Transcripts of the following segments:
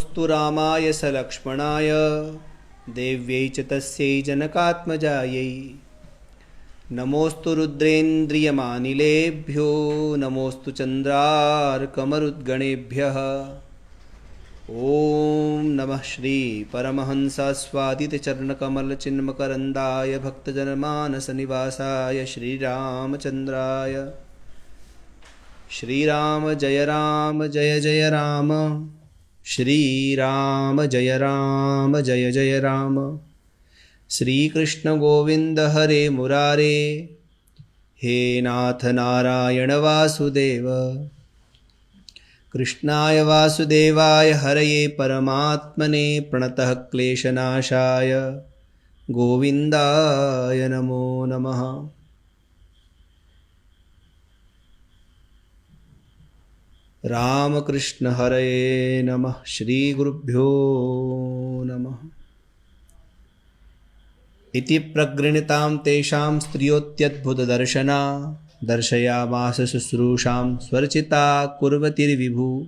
नमोऽस्तु रामाय स लक्ष्मणाय देव्यै च तस्यै जनकात्मजायै। नमोऽस्तु रुद्रेन्द्रियमानिलेभ्यो नमोऽस्तु चन्द्रार्कमरुद्गणेभ्यः। ॐ नमः श्री परमहंसास्वादितचरणकमलचिन्मकरन्दाय भक्तजनमानसनिवासाय श्रीरामचन्द्राय। श्रीराम जय जय राम, श्रीराम जय जय राम। श्रीकृष्ण गोविंद हरे मुरारे, हे नाथ नारायण वासुदेव। कृष्णाय वासुदेवाय हरये परमात्मने प्रणतः क्लेशनाशाय गोविन्दाय नमो नमः। रामकृष्ण हरये नमः। श्री गुरुभ्यो नमः। इति प्रगृह्णतां तेषां स्त्रियोत्यद्भुतदर्शना दर्शयामास शुश्रूषां स्वरचिता कुर्वतीर्विभु।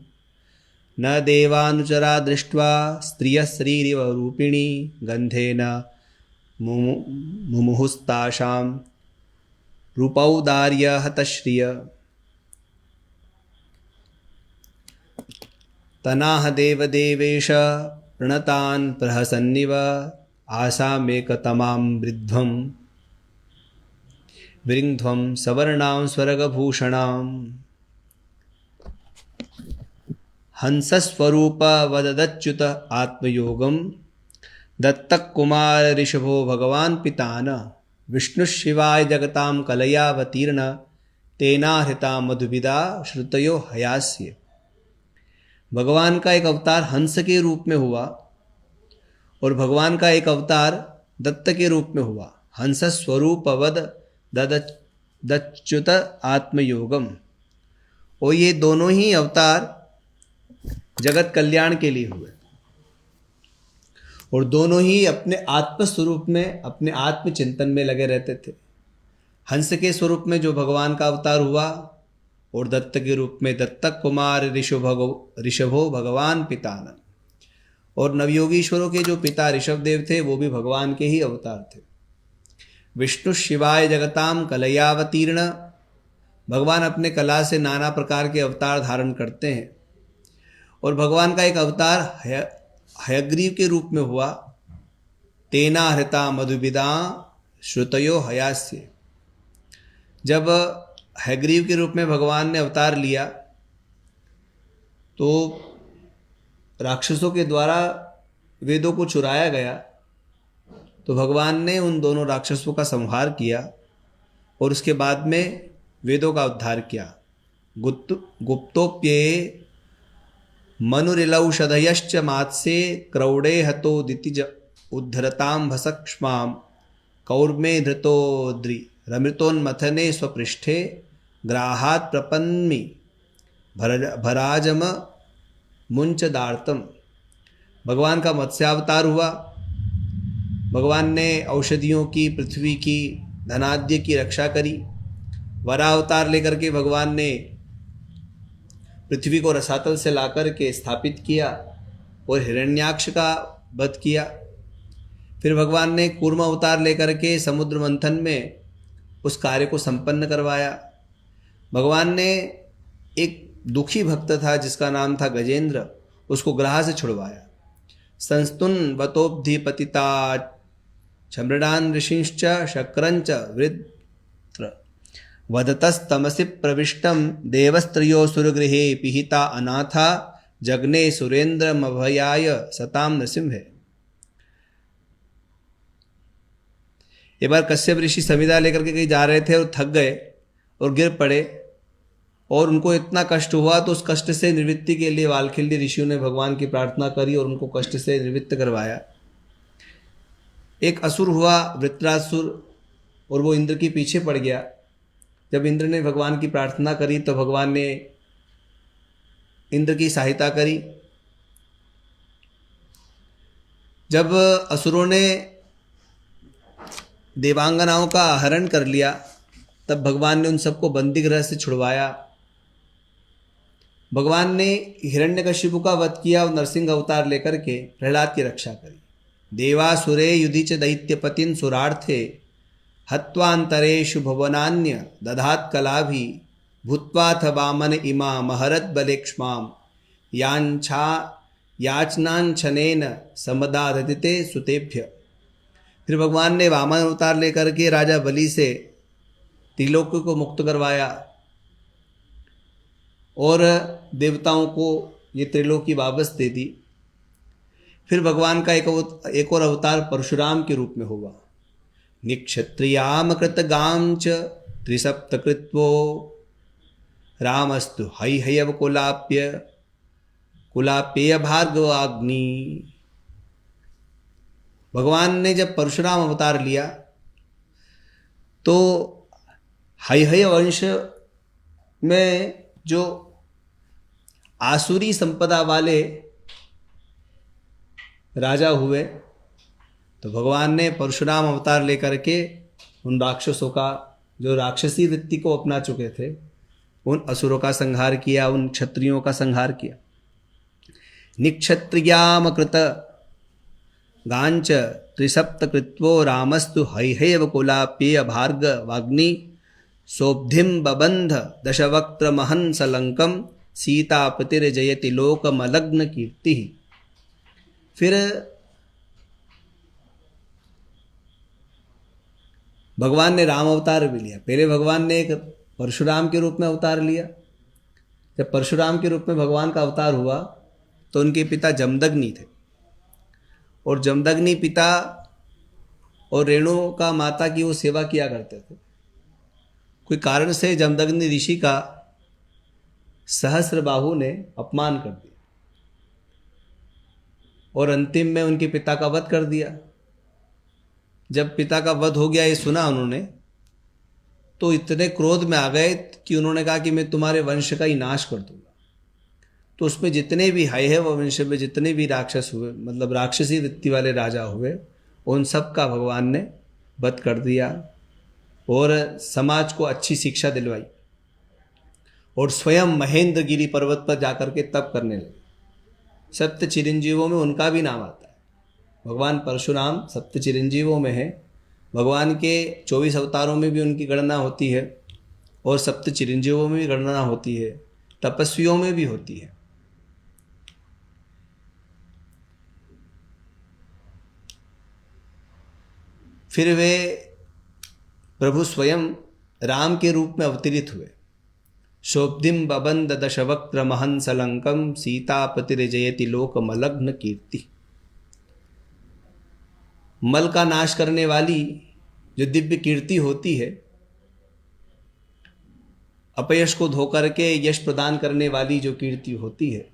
न देवानुचरा दृष्ट्वा स्त्रियः श्रीरिव रूपिणी गन्धेन मुमुहुस्तासां रूपौदार्य हतश्रिय। तनाह देवदेवेश प्रणतान् प्रहसन्निव आसामेकतमां वृन्ध्वं सवर्णां स्वर्गभूषणाम्। हंसस्वरूपवदच्युत आत्मयोगं दत्तकुमार ऋषभो भगवान् पितान। विष्णुशिवाय जगतां कलयावतीर्ण तेनाहृता मधुविदा श्रुतयो हयास्य। भगवान का एक अवतार हंस के रूप में हुआ और भगवान का एक अवतार दत्त के रूप में हुआ। हंस स्वरूपवद दच्युत आत्मयोगम। और ये दोनों ही अवतार जगत कल्याण के लिए हुए और दोनों ही अपने आत्म स्वरूप में अपने आत्म चिंतन में लगे रहते थे। हंस के स्वरूप में जो भगवान का अवतार हुआ और दत्त के रूप में दत्तक कुमार ऋषभो भगवान पितान। और नवयोगीश्वरों के जो पिता ऋषभदेव थे वो भी भगवान के ही अवतार थे। विष्णु शिवाय जगताम कलयावतीर्ण। भगवान अपने कला से नाना प्रकार के अवतार धारण करते हैं और भगवान का एक अवतार हयग्रीव के रूप में हुआ। तेना हृता मधुविदा श्रुतयो हयास्य। जब हयग्रीव के रूप में भगवान ने अवतार लिया तो राक्षसों के द्वारा वेदों को चुराया गया, तो भगवान ने उन दोनों राक्षसों का संहार किया और उसके बाद में वेदों का उद्धार किया। गुप्तोप्ये मनुरिलौषधयश्च मात्से क्रौडे हतो दितिज उद्धरतां भसक्ष्मां कौर्मे धृतोद्रि रमृतोन्मथने स्वपृष्ठे ग्राहात् प्रपन्मि भराजम मुंचदार्तम। भगवान का मत्स्यावतार हुआ। भगवान ने औषधियों की, पृथ्वी की, धनाद्य की रक्षा करी। वरावतार लेकर के भगवान ने पृथ्वी को रसातल से लाकर के स्थापित किया और हिरण्याक्ष का वध किया। फिर भगवान ने कूर्म अवतार लेकर के समुद्र मंथन में उस कार्य को संपन्न करवाया। भगवान ने एक दुखी भक्त था जिसका नाम था गजेंद्र, उसको ग्राह से छुड़वाया। संस्तुन वतोब्धि पतिता छमृडान ऋषिश्च शक्रंच वृत्र वदतस्तमसि प्रविष्टम देवस्त्रियो सुरगृहे पिहिता अनाथा जग्ने सुरेंद्रमभयाय सताम नृसिंहे। एक बार कश्यप ऋषि समिधा लेकर के कहीं जा रहे थे और थक गए और गिर पड़े और उनको इतना कष्ट हुआ, तो उस कष्ट से निवृत्ति के लिए वाल्खिल्य ऋषियों ने भगवान की प्रार्थना करी और उनको कष्ट से निवृत्त करवाया। एक असुर हुआ वृत्रासुर और वो इंद्र के पीछे पड़ गया। जब इंद्र ने भगवान की प्रार्थना करी तो भगवान ने इंद्र की सहायता करी। जब असुरों ने देवांगनाओं का हरण कर लिया तब भगवान ने उन सबको बंदी गृह से छुड़वाया। भगवान ने हिरण्यकशिपु का वध किया और नरसिंह अवतार लेकर के प्रहलाद की रक्षा करी। देवासुरे युधि च दैत्यपतिन सुरार्थे हत्वांतरेषु भुवनान्य दधात कलाभि भूत्वाथ वामन इमा महरत बलेक्ष्माम यांछा याचनांछनेन समदादतिते सुतेभ्य। फिर भगवान ने वामन अवतार लेकर के राजा बलि से त्रिलोक को मुक्त करवाया और देवताओं को ये त्रिलोकी वापस दे दी। फिर भगवान का एक और अवतार परशुराम के रूप में हुआ। निक्षत्रियाम कृतगाम च त्रिसप्तकृत्वो रामस्तु हैहयव कुलाप्य भार्गवाग्नि। भगवान ने जब परशुराम अवतार लिया तो हैहय वंश में जो आसुरी संपदा वाले राजा हुए तो भगवान ने परशुराम अवतार लेकर के उन राक्षसों का, जो राक्षसी वृत्ति को अपना चुके थे, उन असुरों का संहार किया, उन क्षत्रियों का संहार किया। निक्षत्रियाम कृत गांच त्रिसप्तकृत्वो रामस्तु हैहैव कुलाप्येय भार्गवाग्नि सोब्धिम बबंध दशवक्त्र महंस लंकम सीतापतिर्जयति लोकमलग्न कीर्ति। फिर भगवान ने राम अवतार भी लिया। पहले भगवान ने एक परशुराम के रूप में अवतार लिया। जब परशुराम के रूप में भगवान का अवतार हुआ तो उनके पिता जमदग्नि थे और जमदग्नि पिता और रेणु का माता की वो सेवा किया करते थे। कोई कारण से जमदग्नि ऋषि का सहस्रबाहु ने अपमान कर दिया और अंतिम में उनके पिता का वध कर दिया। जब पिता का वध हो गया ये सुना उन्होंने तो इतने क्रोध में आ गए कि उन्होंने कहा कि मैं तुम्हारे वंश का ही नाश कर दूंगा। तो उसमें जितने भी हैहय वंश में जितने भी राक्षस हुए, मतलब राक्षसी वृत्ति वाले राजा हुए, उन सब का भगवान ने वध कर दिया और समाज को अच्छी शिक्षा दिलवाई और स्वयं महेंद्रगिरी पर्वत पर जाकर के तप करने लगे। सप्त चिरंजीवों में उनका भी नाम आता है। भगवान परशुराम सप्त चिरंजीवों में है। भगवान के 24 अवतारों में भी उनकी गणना होती है और सप्त चिरंजीवों में भी गणना होती है, तपस्वियों में भी होती है। फिर वे प्रभु स्वयं राम के रूप में अवतरित हुए। शोब्धिम बबंद दशवक्त्र महंस लंकम सीतापतिर्जयति लोकमलग्न कीर्ति। मल का नाश करने वाली जो दिव्य कीर्ति होती है, अपयश को धोकर के यश प्रदान करने वाली जो कीर्ति होती है,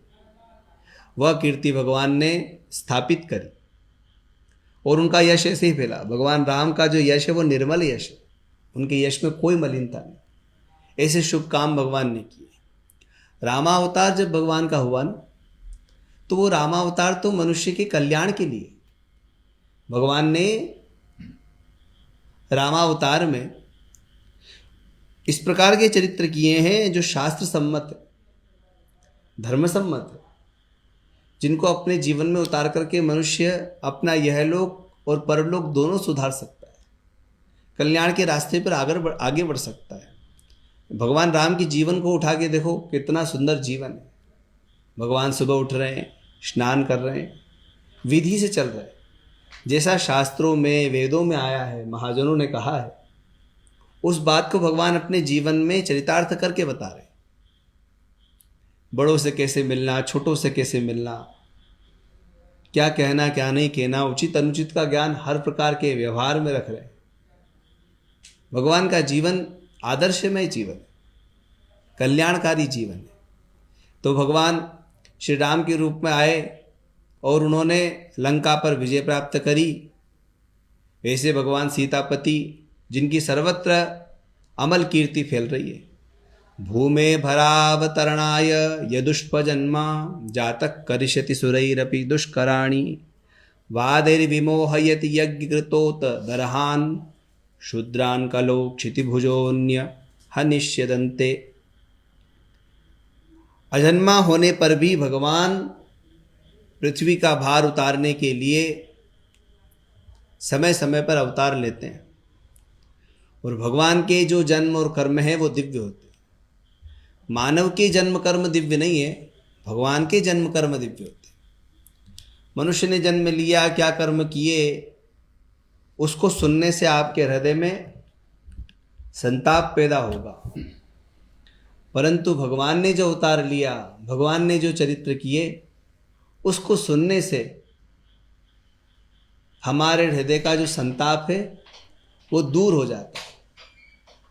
वह कीर्ति भगवान ने स्थापित करी और उनका यश ऐसे ही फैला। भगवान राम का जो यश है वो निर्मल यश है, उनके यश में कोई मलिनता नहीं। ऐसे शुभ काम भगवान ने किए। रामावतार जब भगवान का हुआ ना, तो वो रामावतार तो मनुष्य के कल्याण के लिए। भगवान ने रामावतार में इस प्रकार के चरित्र किए हैं जो शास्त्र सम्मत है, धर्म सम्मत है, जिनको अपने जीवन में उतार करके मनुष्य अपना यहलोक और परलोक दोनों सुधार सकता है, कल्याण के रास्ते पर आगे बढ़ सकता है। भगवान राम के जीवन को उठा के देखो, कितना सुंदर जीवन है। भगवान सुबह उठ रहे हैं, स्नान कर रहे हैं, विधि से चल रहे हैं, जैसा शास्त्रों में वेदों में आया है, महाजनों ने कहा है, उस बात को भगवान अपने जीवन में चरितार्थ करके बता रहे हैं। बड़ों से कैसे मिलना, छोटों से कैसे मिलना, क्या कहना क्या नहीं कहना, उचित अनुचित का ज्ञान हर प्रकार के व्यवहार में रख रहे हैं। भगवान का जीवन आदर्शमय जीवन है, कल्याणकारी जीवन है। तो भगवान श्री राम के रूप में आए और उन्होंने लंका पर विजय प्राप्त करी। वैसे भगवान सीतापति, जिनकी सर्वत्र अमल कीर्ति फैल रही है, भूमे भरावतरणाय यदुष्पजन्मा जातक करिष्यति सुरैरपि दुष्कराणि वादैर्विमोहयति यज्ञकृतोत दर्हान् शूद्रान् कलो क्षितिभुजोऽन्य हनिष्यदन्ते। अजन्मा होने पर भी भगवान पृथ्वी का भार उतारने के लिए समय समय पर अवतार लेते हैं। और भगवान के जो जन्म और कर्म है वो दिव्य होते हैं। मानव के जन्म कर्म दिव्य नहीं है, भगवान के जन्म कर्म दिव्य होते हैं। मनुष्य ने जन्म लिया, क्या कर्म किए, उसको सुनने से आपके हृदय में संताप पैदा होगा। परंतु भगवान ने जो अवतार लिया, भगवान ने जो चरित्र किए, उसको सुनने से हमारे हृदय का जो संताप है वो दूर हो जाता है।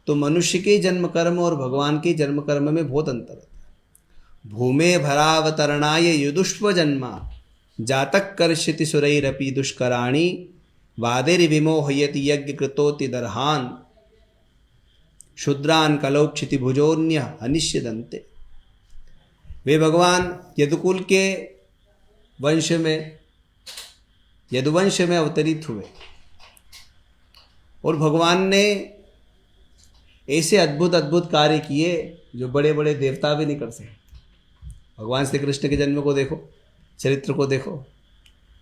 तो मनुष्य के जन्म कर्म और भगवान के जन्म कर्म में बहुत अंतर है। भूमे भरावतरणाय युदुष्व जन्मा जातक कर्षति सुरैरपि दुष्कराणि वादिर्विमोहयति यज्ञ कृतोति दर्हान शूद्रान कलौ क्षितिभुजोन्य अनिश्य दंते। वे भगवान यदुकुल के वंश में, यदुवंश में अवतरित हुए और भगवान ने ऐसे अद्भुत अद्भुत कार्य किए जो बड़े बड़े देवता भी नहीं कर सकते। भगवान श्री कृष्ण के जन्म को देखो, चरित्र को देखो,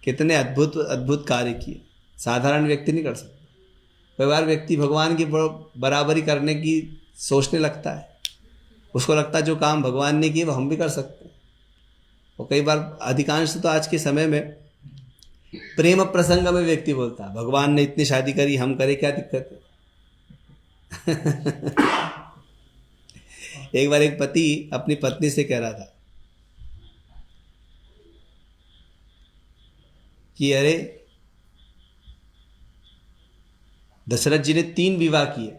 कितने अद्भुत अद्भुत कार्य किए, साधारण व्यक्ति नहीं कर सकता। कई बार व्यक्ति भगवान की बराबरी करने की सोचने लगता है, उसको लगता है जो काम भगवान ने किए वो हम भी कर सकते हैं। और कई बार, अधिकांश तो आज के समय में प्रेम प्रसंग में व्यक्ति बोलता है भगवान ने इतनी शादी करी, हम करें, क्या दिक्कत है। एक बार एक पति अपनी पत्नी से कह रहा था कि अरे दशरथ जी ने 3 विवाह किए,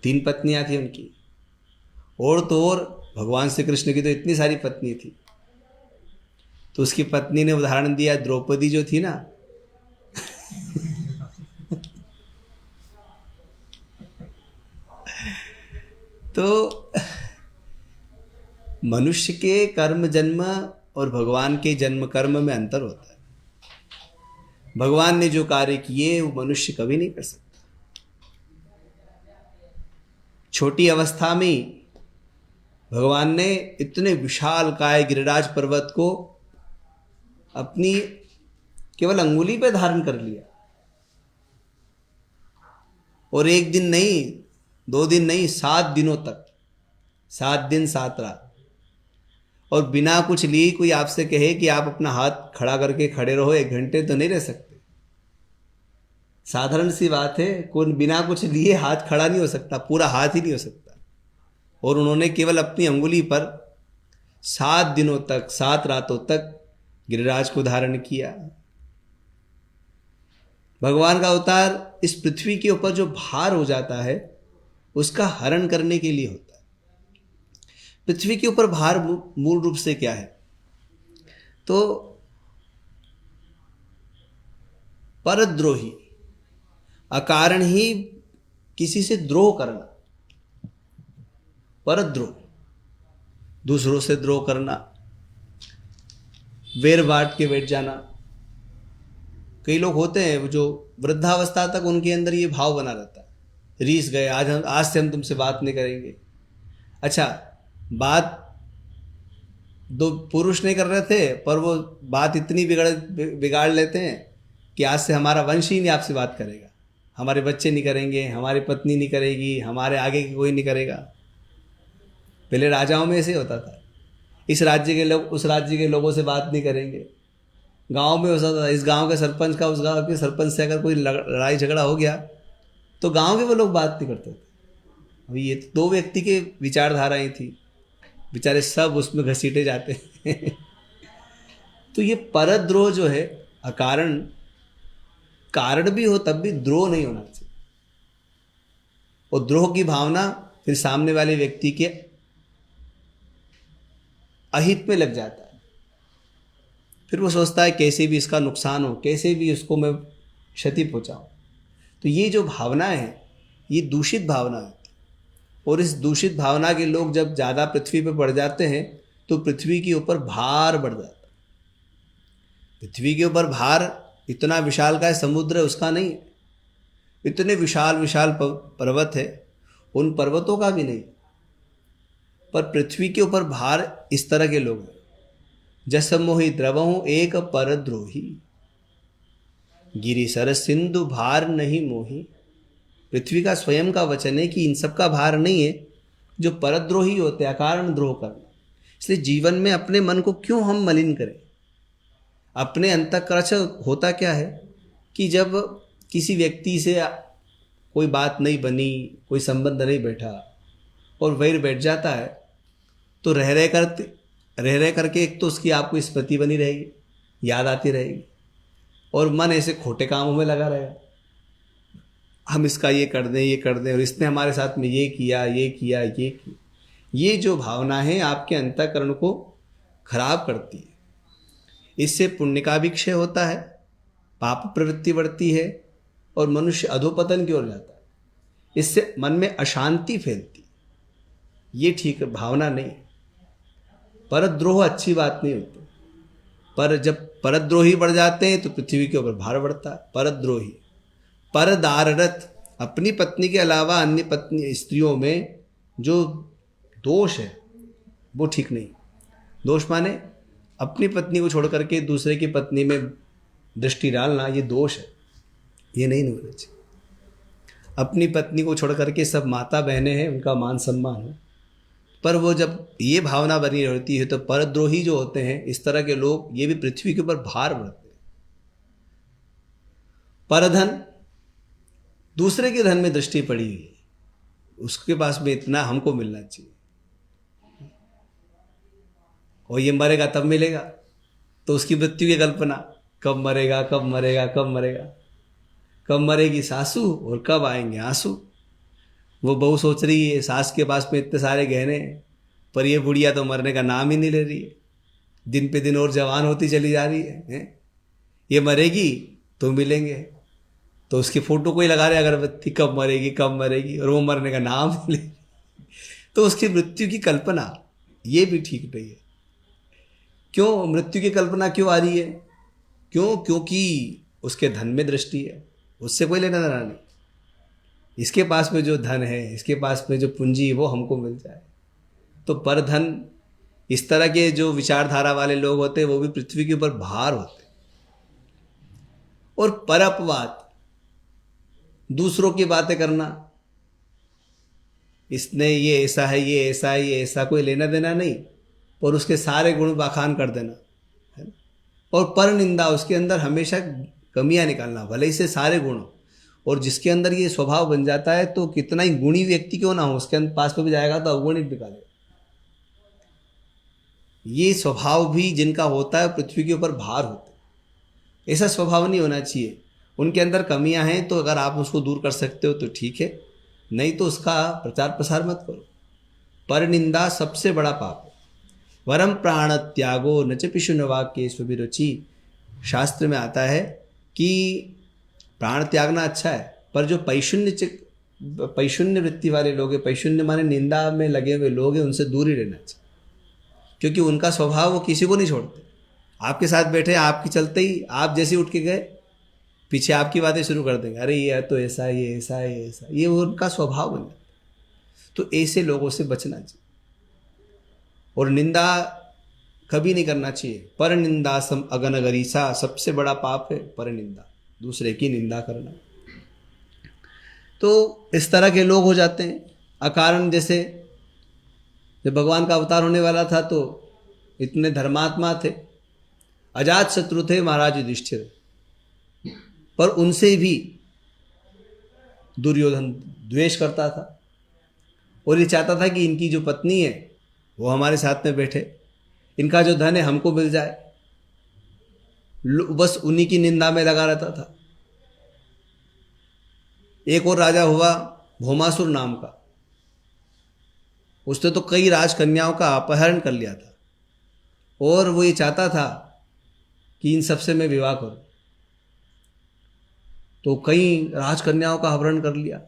3 पत्नियां थी उनकी, और तो और भगवान श्री कृष्ण की तो इतनी सारी पत्नी थी। तो उसकी पत्नी ने उदाहरण दिया, द्रौपदी जो थी ना तो मनुष्य के कर्म जन्म और भगवान के जन्म कर्म में अंतर होता है। भगवान ने जो कार्य किए वो मनुष्य कभी नहीं कर सकता। छोटी अवस्था में भगवान ने इतने विशाल काय गिरिराज पर्वत को अपनी केवल अंगुली पे धारण कर लिया, और 1 दिन नहीं, 2 दिन नहीं, 7 दिनों तक, 7 दिन 7 रात। और बिना कुछ लिए कोई आपसे कहे कि आप अपना हाथ खड़ा करके खड़े रहो 1 घंटे, तो नहीं रह सकते। साधारण सी बात है, कोई बिना कुछ लिए हाथ खड़ा नहीं हो सकता, पूरा हाथ ही नहीं हो सकता। और उन्होंने केवल अपनी अंगुली पर 7 दिनों तक, 7 रातों तक गिरिराज को धारण किया। भगवान का अवतार इस पृथ्वी के ऊपर जो भार हो जाता है उसका हरण करने के लिए होता है। पृथ्वी के ऊपर भार मूल रूप से क्या है? तो परद्रोही, अकारण ही किसी से द्रोह करना, परद्रोह, दूसरों से द्रोह करना, वेर बांट के बैठ जाना। कई लोग होते हैं जो वृद्धावस्था तक उनके अंदर ये भाव बना रहता है, रीस गए, आज से हम तुमसे बात नहीं करेंगे। अच्छा, बात 2 पुरुष नहीं कर रहे थे, पर वो बात इतनी बिगाड़ लेते हैं कि आज से हमारा वंश ही नहीं आपसे बात करेगा, हमारे बच्चे नहीं करेंगे, हमारी पत्नी नहीं करेगी, हमारे आगे की कोई नहीं करेगा। पहले राजाओं में ऐसे होता था, इस राज्य के लोग उस राज्य के लोगों से बात नहीं करेंगे। गांव में होता था, इस गांव के सरपंच का उस गांव के सरपंच से अगर कोई लड़ाई झगड़ा हो गया तो गांव के वो लोग बात नहीं करते थे। अभी ये 2 व्यक्ति के विचारधाराएं थी, बेचारे सब उसमें घसीटे जाते हैं। तो ये परद्रोह जो है, अकारण, कारण भी हो तब भी द्रोह नहीं होना चाहिए। और द्रोह की भावना फिर सामने वाले व्यक्ति के अहित में लग जाता है। फिर वो सोचता है कैसे भी इसका नुकसान हो, कैसे भी उसको मैं क्षति पहुंचाऊं। तो ये जो भावना है ये दूषित भावना है, और इस दूषित भावना के लोग जब ज़्यादा पृथ्वी पर बढ़ जाते हैं तो पृथ्वी के ऊपर भार बढ़ जाता है। पृथ्वी के ऊपर भार इतना विशाल का समुद्र है उसका नहीं है, इतने विशाल विशाल पर्वत है उन पर्वतों का भी नहीं। पर पृथ्वी के ऊपर भार इस तरह के लोग हैं, जस मोहि द्रवहु एक परद्रोही, गिरि सर सिंधु भार नहीं मोही। पृथ्वी का स्वयं का वचन है कि इन सब का भार नहीं है जो परद्रोही होते, अकारण द्रोह करना। इसलिए जीवन में अपने मन को क्यों हम मलिन करें। अपने अंतःकरण होता क्या है कि जब किसी व्यक्ति से कोई बात नहीं बनी, कोई संबंध नहीं बैठा और वैर बैठ जाता है, तो रह रह करके एक तो उसकी आपको स्मृति बनी रहेगी, याद आती रहेगी, और मन ऐसे खोटे कामों में लगा रहेगा। हम इसका ये कर दें, और इसने हमारे साथ में ये किया। ये जो भावना है आपके अंतःकरण को खराब करती है। इससे पुण्य का भी क्षय होता है, पाप प्रवृत्ति बढ़ती है और मनुष्य अधोपतन की ओर जाता है। इससे मन में अशांति फैलती, ये ठीक भावना नहीं। परद्रोह अच्छी बात नहीं होती, पर जब परद्रोही बढ़ जाते हैं तो पृथ्वी के ऊपर भार बढ़ता है। परद्रोही, परदाररत, अपनी पत्नी के अलावा अन्य पत्नी स्त्रियों में जो दोष है वो ठीक नहीं। दोष माने अपनी पत्नी को छोड़ करके दूसरे की पत्नी में दृष्टि डालना, ये दोष है, ये नहीं होना चाहिए। अपनी पत्नी को छोड़ करके सब माता बहनें हैं, उनका मान सम्मान है, पर वो जब ये भावना बनी रहती है तो परद्रोही जो होते हैं, इस तरह के लोग, ये भी पृथ्वी के ऊपर भार बढ़ते हैं। परधन, दूसरे के धन में दृष्टि पड़ी हुई है, उसके पास में इतना हमको मिलना चाहिए, और ये मरेगा तब मिलेगा, तो उसकी मृत्यु की कल्पना, कब मरेगा, कब मरेगा, कब मरेगा, कब मरेगी सासू और कब आएंगे आंसू। वो बहू सोच रही है सास के पास में इतने सारे गहने हैं, पर ये बुढ़िया तो मरने का नाम ही नहीं ले रही है, दिन पे दिन और जवान होती चली जा रही है। ये मरेगी तो मिलेंगे, तो उसकी फोटो कोई लगा रहे अगरबत्ती, कब मरेगी कब मरेगी, और वो मरने का नाम नहीं ले, तो उसकी मृत्यु की कल्पना, ये भी ठीक नहीं है। क्यों मृत्यु की कल्पना क्यों आ रही है? क्योंकि उसके धन में दृष्टि है, उससे कोई लेना देना नहीं। इसके पास में जो धन है, इसके पास में जो पूंजी है, वो हमको मिल जाए। तो परधन, इस तरह के जो विचारधारा वाले लोग होते हैं वो भी पृथ्वी के ऊपर भार होते हैं। और पर अपवाद, दूसरों की बातें करना, इसने ये ऐसा है, ये ऐसा है, ये ऐसा, कोई लेना देना नहीं, और उसके सारे गुण बखान कर देना है। और पर निंदा, उसके अंदर हमेशा कमियां निकालना, भले ही से सारे गुण, और जिसके अंदर ये स्वभाव बन जाता है तो कितना ही गुणी व्यक्ति क्यों ना हो, उसके पास में भी जाएगा तो अवगुणित निकालेगा। ये स्वभाव भी जिनका होता है पृथ्वी के ऊपर भार होता है। ऐसा स्वभाव नहीं होना चाहिए। उनके अंदर कमियां हैं तो अगर आप उसको दूर कर सकते हो तो ठीक है, नहीं तो उसका प्रचार प्रसार मत करो। पर निंदा सबसे बड़ा पाप है। वरम प्राण त्यागो न च पिशुन वाक्ये स्वभिरुचि, शास्त्र में आता है कि प्राण त्यागना अच्छा है, पर जो पैशून्य वृत्ति वाले लोग हैं, पैशून्य माने निंदा में लगे हुए लोग हैं, उनसे दूर ही रहना चाहिए, क्योंकि उनका स्वभाव वो किसी को नहीं छोड़ते। आपके साथ बैठे, आपके चलते ही आप जैसे उठ के गए, पीछे आपकी बातें शुरू कर देंगे, अरे ये तो ऐसा है, ये ऐसा है, ये ऐसा, ये उनका स्वभाव बन जाता है। तो ऐसे लोगों से बचना चाहिए और निंदा कभी नहीं करना चाहिए। पर निंदा सम अगन गरीसा, सबसे बड़ा पाप है पर निंदा, दूसरे की निंदा करना। तो इस तरह के लोग हो जाते हैं अकारण। जैसे जब भगवान का अवतार होने वाला था तो इतने धर्मात्मा थे, अजात शत्रु थे महाराज युधिष्ठिर, पर उनसे भी दुर्योधन द्वेष करता था और ये चाहता था कि इनकी जो पत्नी है वो हमारे साथ में बैठे, इनका जो धन है हमको मिल जाए, बस उन्हीं की निंदा में लगा रहता था। एक और राजा हुआ भौमासुर नाम का, उसने तो कई राजकन्याओं का अपहरण कर लिया था और वो ये चाहता था कि इन सबसे मैं विवाह करूं, तो कई राजकन्याओं का अपहरण कर लिया।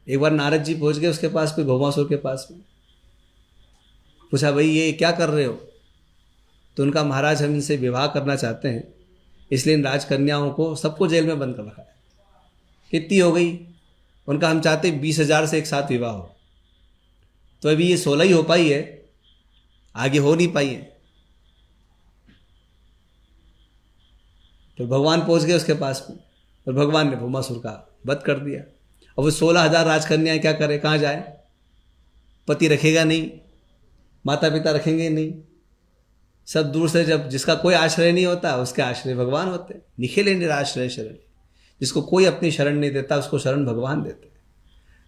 एक बार नारद जी पहुंच गए उसके पास में, भौमासुर के पास में, पूछा भाई ये क्या कर रहे हो? तो उनका महाराज हम इनसे विवाह करना चाहते हैं, इसलिए इन राजकन्याओं को सबको जेल में बंद कर रखा है। कितनी हो गई? उनका हम चाहते 20,000 से एक साथ विवाह हो। तो अभी ये 16 ही हो पाई है, आगे हो नहीं पाई है। तो भगवान पहुंच गए उसके पास में, और भगवान ने भौमासुर का वध कर दिया। अब वो 16,000 राजकन्याएं क्या करे, कहाँ जाए? पति रखेगा नहीं, माता पिता रखेंगे नहीं, सब दूर से, जब जिसका कोई आश्रय नहीं होता उसके आश्रय भगवान होते। निखिले निराश्रय शरण, जिसको कोई अपनी शरण नहीं देता उसको शरण भगवान देते।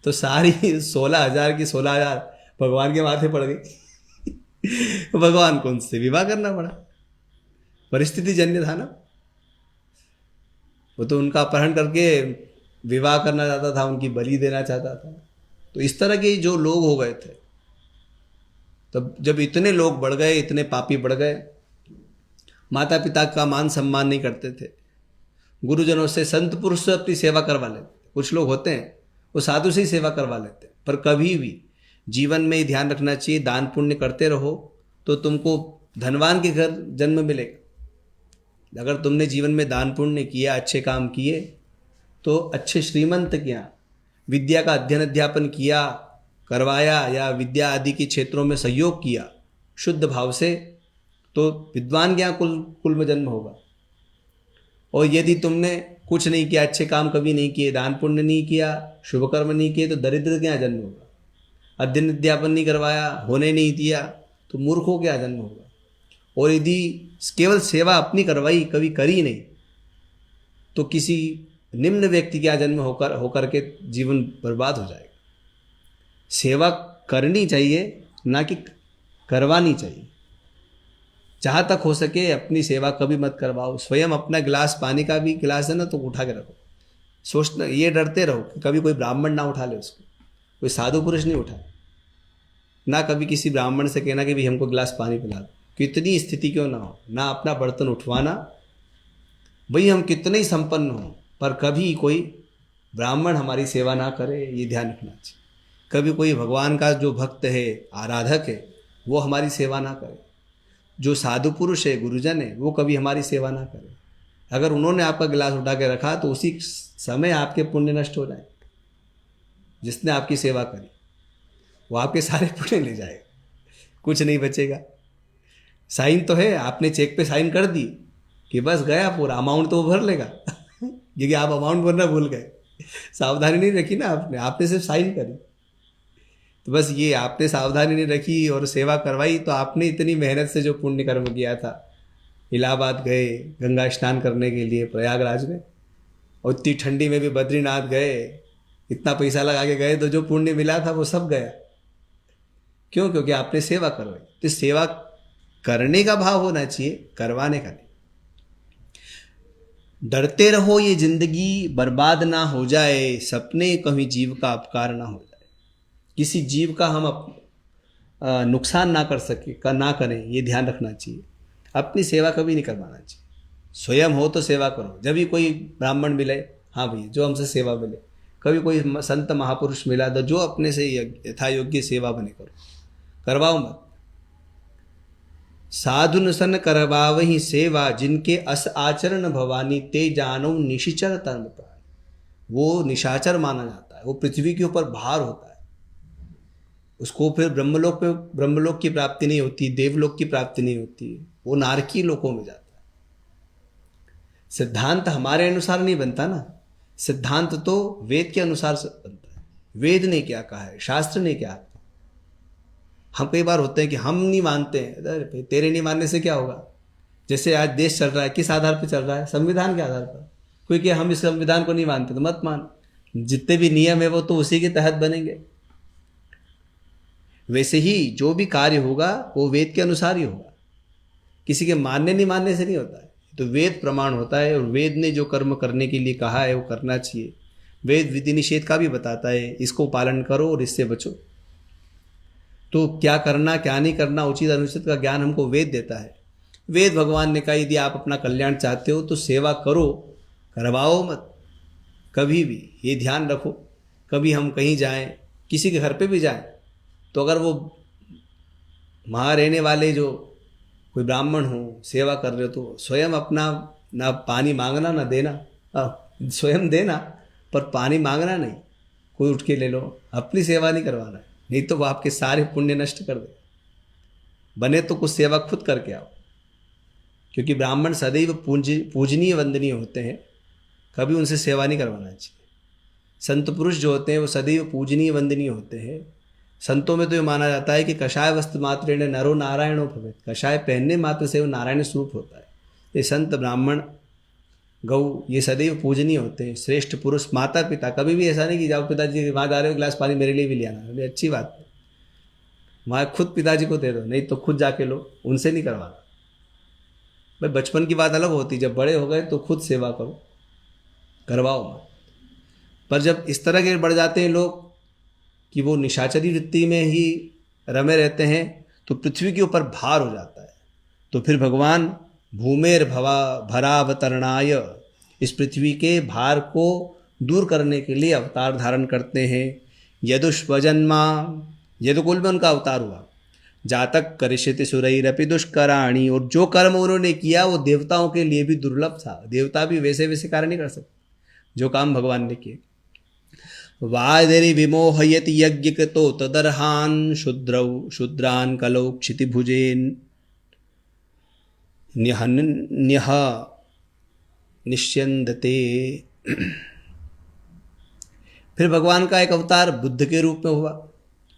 तो सारी 16,000 की 16,000 भगवान के माथे पड़ गई। भगवान को उनसे विवाह करना पड़ा, परिस्थिति जन्य था ना। वो तो उनका अपहरण करके विवाह करना चाहता था, उनकी बलि देना चाहता था। तो इस तरह के जो लोग हो गए थे, तब जब इतने लोग बढ़ गए, इतने पापी बढ़ गए, माता पिता का मान सम्मान नहीं करते थे, गुरुजनों से, संत पुरुष से अपनी सेवा करवा लेते। कुछ लोग होते हैं वो साधु से ही सेवा करवा लेते हैं। पर कभी भी जीवन में ही ध्यान रखना चाहिए, दान पुण्य करते रहो तो तुमको धनवान के घर जन्म मिलेगा। अगर तुमने जीवन में दान पुण्य किया, अच्छे काम किए, तो अच्छे श्रीमंत किया, विद्या का अध्ययन अध्यापन किया, करवाया, या विद्या आदि के क्षेत्रों में सहयोग किया शुद्ध भाव से, तो विद्वान के यहाँ कुल में जन्म होगा। और यदि तुमने कुछ नहीं किया, अच्छे काम कभी नहीं किए, दान पुण्य नहीं किया, शुभ कर्म नहीं किए, तो दरिद्र के यहाँ जन्म होगा। अध्ययन अध्यापन नहीं करवाया, होने नहीं दिया, तो मूर्खों के यहाँ जन्म होगा। और यदि केवल सेवा अपनी करवाई, कभी करी नहीं, तो किसी निम्न व्यक्ति के यहाँ जन्म होकर के जीवन बर्बाद हो जाएगा। सेवा करनी चाहिए, ना कि करवानी चाहिए। जहाँ तक हो सके अपनी सेवा कभी मत करवाओ। स्वयं अपना गिलास, पानी का भी गिलास है ना, तो उठा के रखो। सोचना, ये डरते रहो कि कभी कोई ब्राह्मण ना उठा ले उसको, कोई साधु पुरुष नहीं उठाए ना। कभी किसी ब्राह्मण से कहना कि भाई हमको गिलास पानी पिला दो, कितनी स्थिति क्यों ना हो, ना अपना बर्तन उठवाना। भाई हम कितने ही संपन्न हो, पर कभी कोई ब्राह्मण हमारी सेवा ना करे, ये ध्यान रखना चाहिए। कभी कोई भगवान का जो भक्त है, आराधक है, वो हमारी सेवा ना करे। जो साधु पुरुष है, गुरुजन है, वो कभी हमारी सेवा ना करे। अगर उन्होंने आपका गिलास उठा के रखा तो उसी समय आपके पुण्य नष्ट हो जाए। जिसने आपकी सेवा करी वो आपके सारे पुण्य ले जाएगा, कुछ नहीं बचेगा। साइन तो है, आपने चेक पे साइन कर दी कि बस गया, पूरा अमाउंट तो वो भर लेगा। क्योंकि आप अमाउंट भरना भूल गए, सावधानी नहीं रखी ना आपने सिर्फ साइन करी। तो बस ये आपने सावधानी नहीं रखी और सेवा करवाई, तो आपने इतनी मेहनत से जो पुण्य कर्म किया था, इलाहाबाद गए गंगा स्नान करने के लिए प्रयागराज में, और इतनी ठंडी में भी बद्रीनाथ गए, इतना पैसा लगा के गए, तो जो पुण्य मिला था वो सब गया। क्यों? क्योंकि आपने सेवा करवाई। तो सेवा करने का भाव होना चाहिए, करवाने का नहीं। डरते रहो ये जिंदगी बर्बाद ना हो जाए, सपने कभी जीव का अपकार ना हो जाए। किसी जीव का हम नुकसान ना कर सके, ना करें, ये ध्यान रखना चाहिए। अपनी सेवा कभी नहीं करवाना चाहिए। स्वयं हो तो सेवा करो। जब भी कोई ब्राह्मण मिले, हाँ भैया जो हमसे सेवा मिले, कभी कोई संत महापुरुष मिला, तो जो अपने से यथा योग्य सेवा बने करो, करवाओ मत। साधु सन करवावहि सेवा, जिनके अस आचरण भवानी, ते जानो निशिचर धर्म प्राण। वो निशाचर माना जाता है, वो पृथ्वी के ऊपर भार होता है। उसको फिर ब्रह्मलोक की प्राप्ति नहीं होती, देवलोक की प्राप्ति नहीं होती, वो नारकी लोकों में जाता है। सिद्धांत हमारे अनुसार नहीं बनता ना, सिद्धांत तो वेद के अनुसार बनता है। वेद ने क्या कहा है, शास्त्र ने क्या कहा। हम कई बार होते हैं कि हम नहीं मानते हैं, अरे तेरे नहीं मानने से क्या होगा। जैसे आज देश चल रहा है, किस आधार पर चल रहा है? संविधान के आधार पर। कोई कि हम इस संविधान को नहीं मानते, तो मत मान। जितने भी नियम है वो तो उसी के तहत बनेंगे। वैसे ही जो भी कार्य होगा वो वेद के अनुसार ही होगा, किसी के मानने नहीं मानने से नहीं होता है। तो वेद प्रमाण होता है, और वेद ने जो कर्म करने के लिए कहा है वो करना चाहिए। वेद विधि निषेध का भी बताता है, इसको पालन करो और इससे बचो। तो क्या करना क्या नहीं करना, उचित अनुचित का ज्ञान हमको वेद देता है। वेद भगवान ने कहा यदि आप अपना कल्याण चाहते हो तो सेवा करो, करवाओ मत। कभी भी ये ध्यान रखो, कभी हम कहीं जाएं, किसी के घर पे भी जाएं, तो अगर वो वहाँ रहने वाले जो कोई ब्राह्मण हो, सेवा कर रहे हो, तो स्वयं अपना ना पानी मांगना ना देना, स्वयं देना, पर पानी मांगना नहीं। कोई उठ के ले लो, अपनी सेवा नहीं करवाना है। नहीं तो वो आपके सारे पुण्य नष्ट कर दे। बने तो कुछ सेवा खुद करके आओ, क्योंकि ब्राह्मण सदैव पूजनीय वंदनीय होते हैं, कभी उनसे सेवा नहीं करवाना चाहिए। संत पुरुष जो होते हैं वो सदैव पूजनीय वंदनीय होते हैं। संतों में तो ये माना जाता है कि कषाय वस्त्र मात्रेण नरो नारायणो भवेत्, कषाय पहनने मात्र से वो नारायण स्वरूप होता है। ये संत ब्राह्मण गौ ये सदैव पूजनीय होते हैं, श्रेष्ठ पुरुष माता पिता। कभी भी ऐसा नहीं कि जाओ पिताजी वहाँ जा रहे हो, गिलास पानी मेरे लिए भी ले आना, अरे अच्छी बात है, वहाँ खुद पिताजी को दे दो, नहीं तो खुद जाके लो, उनसे नहीं करवाना। भाई बचपन की बात अलग होती, जब बड़े हो गए तो खुद सेवा करो, करवाओ मत। पर जब इस तरह के बढ़ जाते हैं लोग कि वो निशाचरी वृत्ति में ही रमे रहते हैं, तो पृथ्वी के ऊपर भार हो जाता है। तो फिर भगवान भूमेर भवा भरावतरणाय, इस पृथ्वी के भार को दूर करने के लिए अवतार धारण करते हैं। यदुष्वजन्मा, यदुकुल में उनका अवतार हुआ। जातक करिष्यति सुरैरपि दुष्कराणि, और जो कर्म उन्होंने किया वो देवताओं के लिए भी दुर्लभ था। देवता भी वैसे वैसे कार्य नहीं कर सकते जो काम भगवान ने किए। वादिरि विमोहयति यज्ञकृतो तदर्हान् शूद्रान् कलौ क्षितिभुजेन न्यः निष्यन्दते। फिर भगवान का एक अवतार बुद्ध के रूप में हुआ।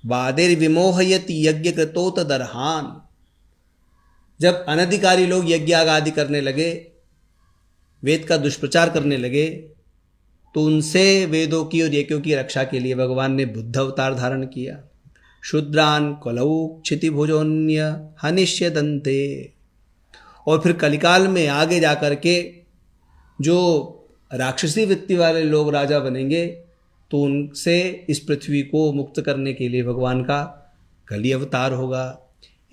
वादिर विमोहयति यज्ञकृतो तदर्हान्, जब अनधिकारी लोग यज्ञ आदि करने लगे, वेद का दुष्प्रचार करने लगे, तो उनसे वेदों की और यज्ञों की रक्षा के लिए भगवान ने बुद्ध अवतार धारण किया। शूद्रान कलौ क्षितिभुजोन्य हनिष्यदन्ते। और फिर कलिकाल में आगे जाकर के जो राक्षसी वृत्ति वाले लोग राजा बनेंगे, तो उनसे इस पृथ्वी को मुक्त करने के लिए भगवान का कली अवतार होगा।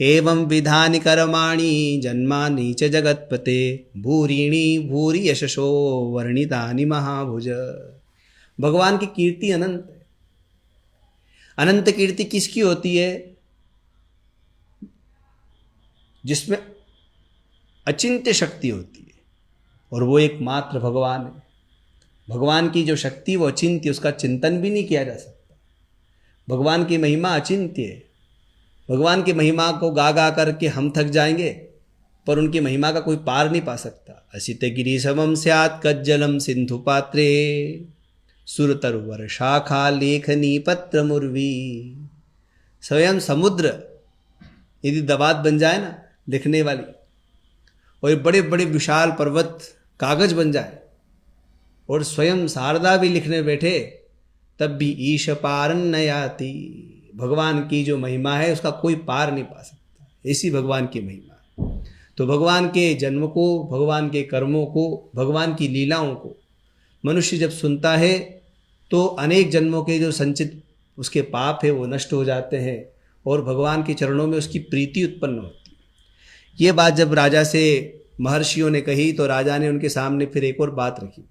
एवं विधानि कर्माणि जन्मानि च जगत्पते भूरिणी भूरि यशसो वर्णितानि महाभुज। भगवान की कीर्ति अनंत है। अनंत कीर्ति किसकी होती है? जिसमें अचिंत्य शक्ति होती है, और वो एकमात्र भगवान है। भगवान की जो शक्ति वो अचिंत्य, उसका चिंतन भी नहीं किया जा सकता। भगवान की महिमा अचिंत्य है। भगवान की महिमा को गा गा करके हम थक जाएंगे, पर उनकी महिमा का कोई पार नहीं पा सकता। असित गिरि समम स्यात् कज्जलम सिंधु पात्रे सुरतरुवर शाखा लेखनी पत्र मुर्वी। स्वयं समुद्र यदि दबात बन जाए ना लिखने वाली, और ये बड़े बड़े विशाल पर्वत कागज बन जाए, और स्वयं शारदा भी लिखने बैठे, तब भी ईश पारन न याति। भगवान की जो महिमा है उसका कोई पार नहीं पा सकता, ऐसी भगवान की महिमा है। तो भगवान के जन्म को, भगवान के कर्मों को, भगवान की लीलाओं को मनुष्य जब सुनता है तो अनेक जन्मों के जो संचित उसके पाप है वो नष्ट हो जाते हैं, और भगवान के चरणों में उसकी प्रीति उत्पन्न होती है। ये बात जब राजा से महर्षियों ने कही, तो राजा ने उनके सामने फिर एक और बात रखी।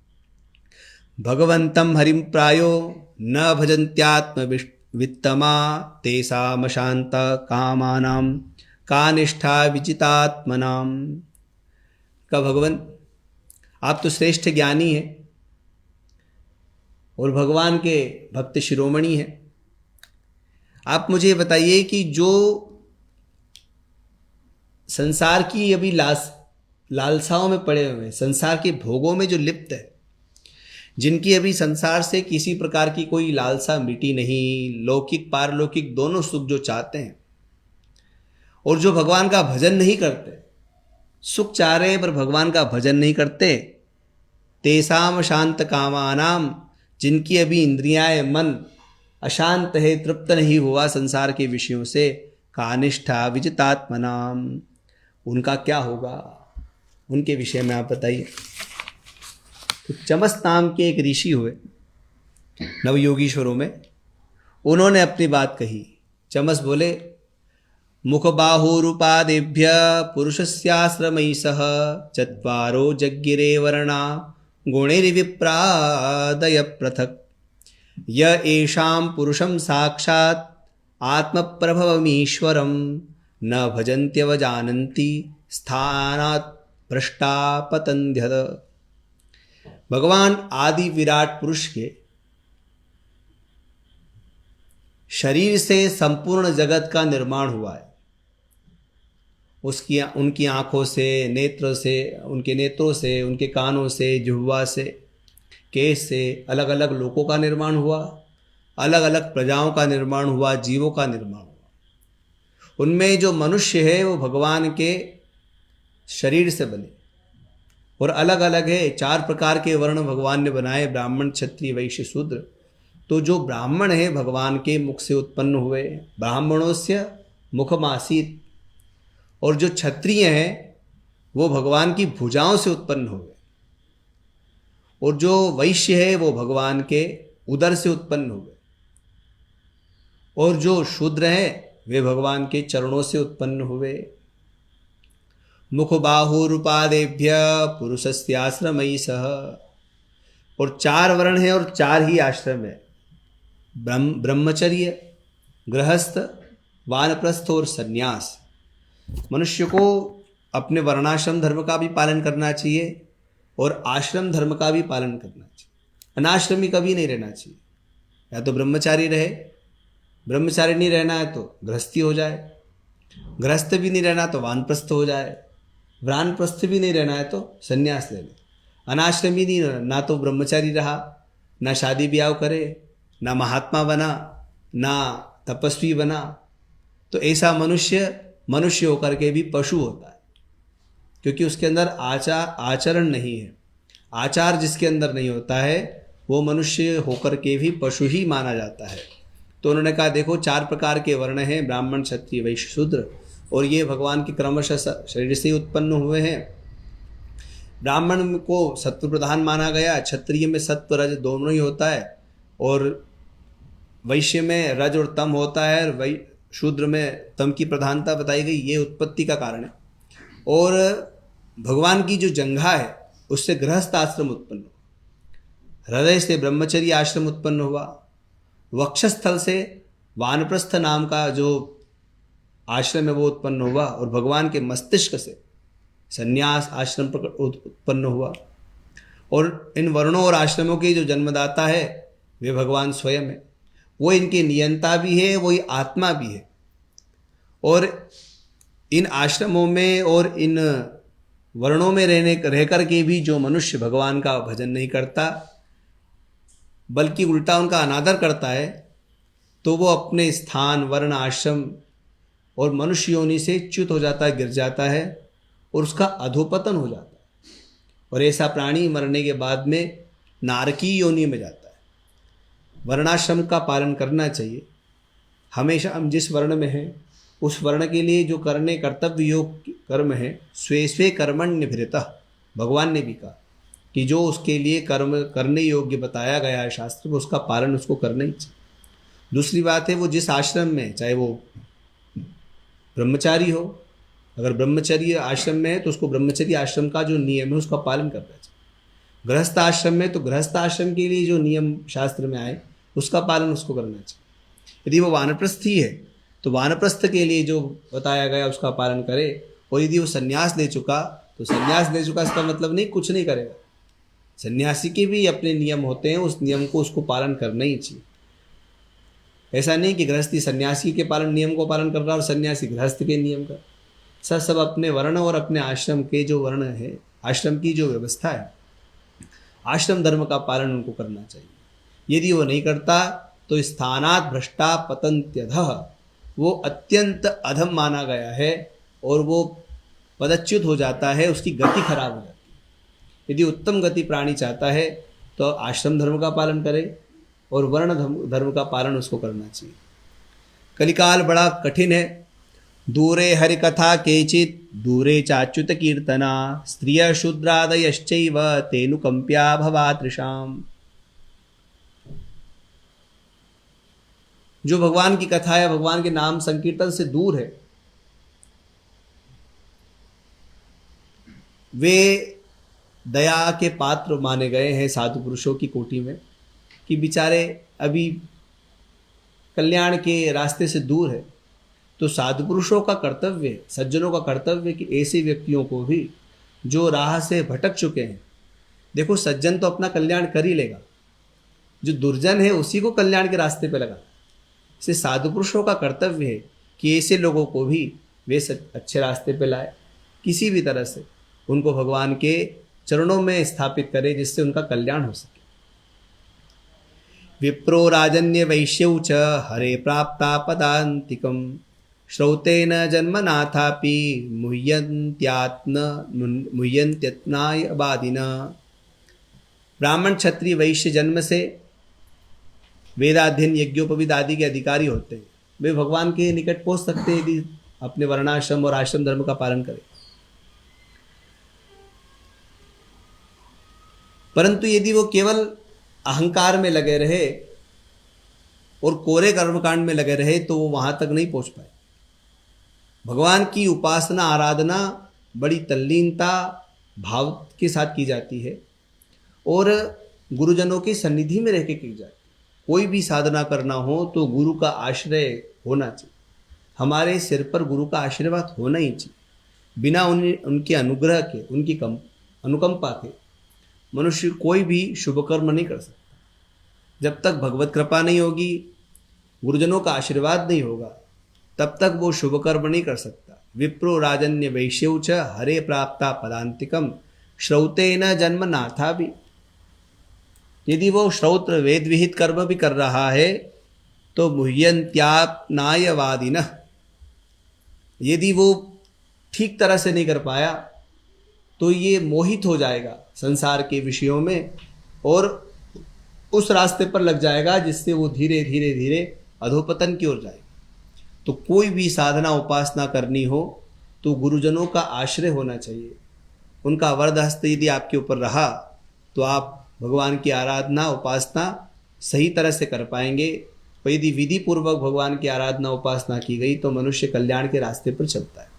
भगवंतम हरिम प्रायो न भजन्त्यात्म वित्तमा तेषाम शांत कामानाम का निष्ठा विजितात्मनाम। का भगवान आप तो श्रेष्ठ ज्ञानी हैं और भगवान के भक्त शिरोमणि हैं। आप मुझे बताइए कि जो संसार की अभी लालसाओं में पड़े हुए हैं, संसार के भोगों में जो लिप्त है, जिनकी अभी संसार से किसी प्रकार की कोई लालसा मिटी नहीं, लौकिक पारलौकिक दोनों सुख जो चाहते हैं, और जो भगवान का भजन नहीं करते, सुख चाह रहे हैं पर भगवान का भजन नहीं करते, तेसाम शांत कामानाम, जिनकी अभी इंद्रियाएं मन अशांत है, तृप्त नहीं हुआ संसार के विषयों से, कानिष्ठा विजितात्मनाम, उनका क्या होगा? उनके विषय में आप बताइए। तो चमस नाम के एक ऋषि हुए नवयोगीश्वरों में, उन्होंने अपनी बात कही। चमस बोले, मुख बाहुरूपादेभ्य पुरुषस्याश्रमैः सह चत्वारो जज्ञिरे वर्णा गुणैर्विप्रादय पृथक् य एषां पुरुषं साक्षात् आत्मप्रभवमीश्वरं न भजन्त्यवजानन्ति स्थानात् भ्रष्टा पतन्त्यथ। भगवान आदि विराट पुरुष के शरीर से संपूर्ण जगत का निर्माण हुआ है। उसकी उनकी आँखों से, नेत्र से, उनके नेत्रों से, उनके कानों से, जिह्वा से, केश से अलग अलग लोकों का निर्माण हुआ, अलग अलग प्रजाओं का निर्माण हुआ, जीवों का निर्माण हुआ। उनमें जो मनुष्य है वो भगवान के शरीर से बने और अलग अलग है। 4 प्रकार के वर्ण भगवान ने बनाए, ब्राह्मण, क्षत्रिय, वैश्य, शूद्र। तो जो ब्राह्मण है भगवान के मुख से उत्पन्न हुए, ब्राह्मणोस्य मुखमासीत। और जो क्षत्रिय हैं वो भगवान की भुजाओं से उत्पन्न हुए, और जो वैश्य है वो भगवान के उदर से उत्पन्न हुए, और जो शूद्र है वे भगवान के चरणों से उत्पन्न हुए। मुख बाहुरुपादेभ्य पुरुषस्याश्रमयी सह। और 4 वर्ण है और 4 ही आश्रम है, ब्रह्मचर्य, गृहस्थ, वानप्रस्थ और सन्यास। मनुष्य को अपने वर्णाश्रम धर्म का भी पालन करना चाहिए और आश्रम धर्म का भी पालन करना चाहिए। अनाश्रमी कभी नहीं रहना चाहिए। या तो ब्रह्मचारी रहे, ब्रह्मचारी नहीं रहना है तो गृहस्थी हो जाए, गृहस्थ भी नहीं रहना तो वानप्रस्थ हो जाए, वानप्रस्थ भी नहीं रहना है तो सन्यास ले ले। अनाश्रमी नहीं रहना, ना तो ब्रह्मचारी रहा, ना शादी ब्याह करे, ना महात्मा बना, ना तपस्वी बना, तो ऐसा मनुष्य होकर के भी पशु होता है, क्योंकि उसके अंदर आचरण नहीं है। आचार जिसके अंदर नहीं होता है वो मनुष्य होकर के भी पशु ही माना जाता है। तो उन्होंने कहा देखो 4 प्रकार के वर्ण हैं, ब्राह्मण, क्षत्रिय, वैश्य, शूद्र, और ये भगवान के क्रमशः शरीर से उत्पन्न हुए हैं। ब्राह्मण को सत्व प्रधान माना गया, क्षत्रिय में सत्व रज दोनों ही होता है, और वैश्य में रज और तम होता है, और शूद्र में तम की प्रधानता बताई गई। ये उत्पत्ति का कारण है। और भगवान की जो जंघा है उससे गृहस्थ आश्रम उत्पन्न हुआ, हृदय से ब्रह्मचर्य आश्रम उत्पन्न हुआ, वक्षस्थल से वानप्रस्थ नाम का जो आश्रम है वो उत्पन्न हुआ, और भगवान के मस्तिष्क से संन्यास आश्रम उत्पन्न हुआ। और इन वर्णों और आश्रमों के जो जन्मदाता है वे भगवान स्वयं है। वो इनके नियंता भी है, वही आत्मा भी है। और इन आश्रमों में और इन वर्णों में रह कर के भी जो मनुष्य भगवान का भजन नहीं करता बल्कि उल्टा उनका अनादर करता है, तो वो अपने स्थान, वर्ण, आश्रम और मनुष्य योनि से च्युत हो जाता है, गिर जाता है, और उसका अधोपतन हो जाता है। और ऐसा प्राणी मरने के बाद में नारकी योनि में जाता है। वर्णाश्रम का पालन करना चाहिए। हमेशा हम जिस वर्ण में हैं उस वर्ण के लिए जो करने कर्तव्य योग कर्म है, स्वे स्वे कर्मण्यभिरतः, भगवान ने भी कहा कि जो उसके लिए कर्म करने योग्य बताया गया है शास्त्र में, उसका पालन उसको करना ही चाहिए। दूसरी बात है वो जिस आश्रम में, चाहे वो ब्रह्मचारी हो, अगर ब्रह्मचर्य आश्रम में है तो उसको ब्रह्मचर्य आश्रम का जो नियम है उसका पालन करना चाहिए। गृहस्थ आश्रम में तो गृहस्थ आश्रम के लिए जो नियम शास्त्र में आए उसका पालन उसको करना चाहिए। यदि वो वानप्रस्थी है तो वानप्रस्थ के लिए जो बताया गया उसका पालन करे, और यदि वो संन्यास ले चुका तो संन्यास ले चुका इसका मतलब नहीं कुछ नहीं करेगा। सन्यासी के भी अपने नियम होते हैं, उस नियम को उसको पालन करना ही चाहिए। ऐसा नहीं कि गृहस्थी सन्यासी के नियम को पालन कर रहा और सन्यासी गृहस्थ के नियम का। सब अपने वर्ण और अपने आश्रम के जो वर्ण है, आश्रम की जो व्यवस्था है, आश्रम धर्म का पालन उनको करना चाहिए। यदि वो नहीं करता तो स्थानात् भ्रष्टा पतन्त्यधः, वो अत्यंत अधम माना गया है और वो पदच्युत हो जाता है, उसकी गति खराब हो जाती है। यदि उत्तम गति प्राणी चाहता है तो आश्रम धर्म का पालन करे और वर्ण धर्म का पालन उसको करना चाहिए। कलिकाल बड़ा कठिन है। दूरे हरिकथा केचित् दूरे चाच्युत कीर्तना स्त्रिय शूद्रादयश्चैव तेनुकंप्या भवातृषाम। जो भगवान की कथा है, भगवान के नाम संकीर्तन से दूर है, वे दया के पात्र माने गए हैं साधु पुरुषों की कोटि में, कि बेचारे अभी कल्याण के रास्ते से दूर है। तो साधु पुरुषों का कर्तव्य है, सज्जनों का कर्तव्य कि ऐसे व्यक्तियों को भी जो राह से भटक चुके हैं, देखो सज्जन तो अपना कल्याण कर ही लेगा, जो दुर्जन है उसी को कल्याण के रास्ते पे लगा। इससे साधु पुरुषों का कर्तव्य है कि ऐसे लोगों को भी वे अच्छे रास्ते पे लाए, किसी भी तरह से उनको भगवान के चरणों में स्थापित करे जिससे उनका कल्याण हो सके। विप्रो राजन्य वैश्यौ च हरे प्राप्ता पदान्तिकम श्रौतेन जन्मनाथापि मुह्यन्त्यत्नाय बादिना। ब्राह्मण क्षत्रिय वैश्य जन्म से वेदाध्ययन यज्ञोपवीत आदि के अधिकारी होते हैं, वे भगवान के निकट पहुंच सकते हैं यदि अपने वर्णाश्रम और आश्रम धर्म का पालन करें। परंतु यदि वो केवल अहंकार में लगे रहे और कोरे कर्मकांड में लगे रहे तो वो वहां तक नहीं पहुंच पाए। भगवान की उपासना आराधना बड़ी तल्लीनता भाव के साथ की जाती है और गुरुजनों की सन्निधि में रह के की जाती है। कोई भी साधना करना हो तो गुरु का आश्रय होना चाहिए, हमारे सिर पर गुरु का आशीर्वाद होना ही चाहिए। बिना उनके अनुग्रह के, उनकी अनुकंपा के मनुष्य कोई भी शुभ कर्म नहीं कर सकता। जब तक भगवत कृपा नहीं होगी, गुरुजनों का आशीर्वाद नहीं होगा, तब तक वो शुभ कर्म नहीं कर सकता। विप्रो राजन्य वैश्यौ च हरे प्राप्ता पदान्तिकम श्रौतेन जन्म नाथा भी। यदि वो श्रौत्र वेद विहित कर्म भी कर रहा है तो मुह्यन्त्यात्नायवादिनः, यदि वो ठीक तरह से नहीं कर पाया तो ये मोहित हो जाएगा संसार के विषयों में और उस रास्ते पर लग जाएगा जिससे वो धीरे धीरे धीरे अधोपतन की ओर जाएगा। तो कोई भी साधना उपासना करनी हो तो गुरुजनों का आश्रय होना चाहिए। उनका वरद हस्त यदि आपके ऊपर रहा तो आप भगवान की आराधना उपासना सही तरह से कर पाएंगे। और यदि विधि पूर्वक भगवान की आराधना उपासना की गई तो मनुष्य कल्याण के रास्ते पर चलता है।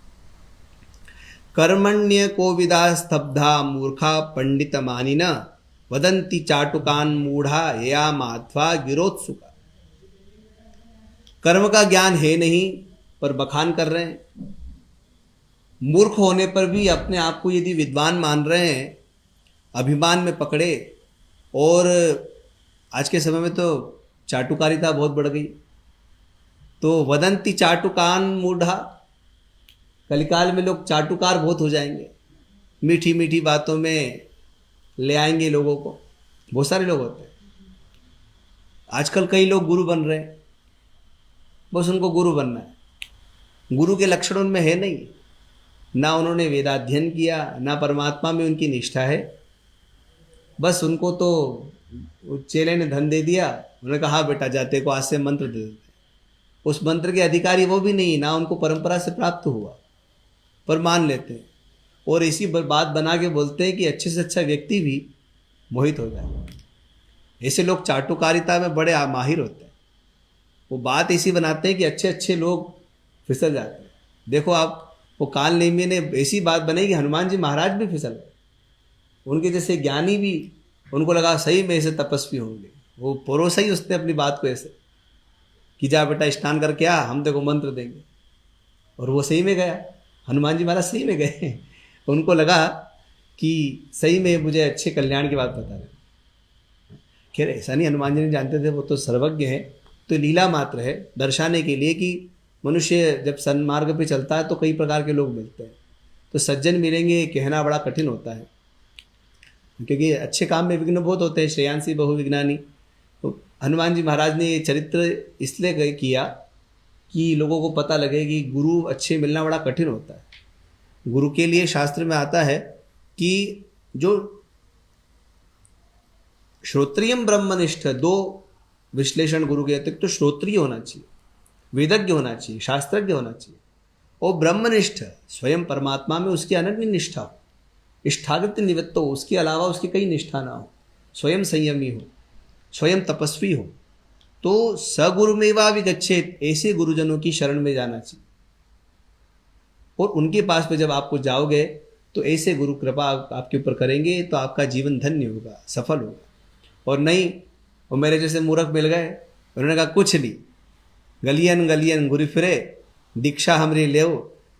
कर्मण्य कोविदा स्तब्धा मूर्खा पंडित मानिना वदंती चाटुकान मूढ़ा या माध्वा गिरोत्सुका। कर्म का ज्ञान है नहीं पर बखान कर रहे हैं। मूर्ख होने पर भी अपने आप को यदि विद्वान मान रहे हैं, अभिमान में पकड़े। और आज के समय में तो चाटुकारिता बहुत बढ़ गई, तो वदंती चाटुकान मूढ़ा, कलिकाल में लोग चाटुकार बहुत हो जाएंगे, मीठी मीठी बातों में ले आएंगे लोगों को। बहुत सारे लोग होते हैं आजकल, कई लोग गुरु बन रहे हैं, बस उनको गुरु बनना है। गुरु के लक्षण उनमें है नहीं, ना उन्होंने वेदाध्ययन किया, ना परमात्मा में उनकी निष्ठा है। बस उनको तो चेले ने धन दे दिया, उन्होंने कहा हाँ बेटा जाते को आज से मंत्र दे देते। उस मंत्र के अधिकारी वो भी नहीं, ना उनको परंपरा से प्राप्त हुआ, पर मान लेते हैं और इसी बात बना के बोलते हैं कि अच्छे से अच्छा व्यक्ति भी मोहित हो जाए। ऐसे लोग चाटुकारिता में बड़े माहिर होते हैं। वो बात ऐसी बनाते हैं कि अच्छे अच्छे लोग फिसल जाते हैं। देखो आप, वो काल नेमी ने ऐसी बात बनाई कि हनुमान जी महाराज भी फिसल गए। उनके जैसे ज्ञानी भी, उनको लगा सही में ऐसे तपस्वी होंगे, वो परोसा ही उसने अपनी बात को ऐसे कि जा बेटा स्नान करके आ, हम देखो मंत्र देंगे। और वो सही में गया, हनुमान जी महाराज सही में गए। उनको लगा कि सही में मुझे अच्छे कल्याण की बात बता रहे। खैर ऐसा नहीं, हनुमान जी नहीं जानते थे, वो तो सर्वज्ञ है। तो लीला मात्र है दर्शाने के लिए कि मनुष्य जब सन्मार्ग पे चलता है तो कई प्रकार के लोग मिलते हैं। तो सज्जन मिलेंगे कहना बड़ा कठिन होता है, क्योंकि अच्छे काम में विघ्न बहुत होते हैं। श्रेयांसी बहु विघ्नानी। तो हनुमान जी महाराज ने ये चरित्र इसलिए किया कि लोगों को पता लगे कि गुरु अच्छे मिलना बड़ा कठिन होता है। गुरु के लिए शास्त्र में आता है कि जो श्रोत्रियम ब्रह्मनिष्ठ, दो विश्लेषण गुरु के अतिरिक्त तो श्रोत्रिय होना चाहिए, वेदज्ञ होना चाहिए, शास्त्रज्ञ होना चाहिए, और ब्रह्मनिष्ठ स्वयं परमात्मा में उसकी अनन्य निष्ठा हो, इष्टागत निवृत्त हो, उसके अलावा उसकी कई निष्ठा ना हो, स्वयं संयमी हो, स्वयं तपस्वी हो। तो सगुरुमेवा विगच्छेत, ऐसे गुरुजनों की शरण में जाना चाहिए। और उनके पास में जब आपको जाओगे तो ऐसे गुरु कृपा आपके ऊपर करेंगे तो आपका जीवन धन्य होगा, सफल होगा। और नहीं, वो मेरे जैसे मूर्ख मिल गए, उन्होंने कहा कुछ नहीं, गलियन गलियन घुरी फिरे, दीक्षा हमरी ले,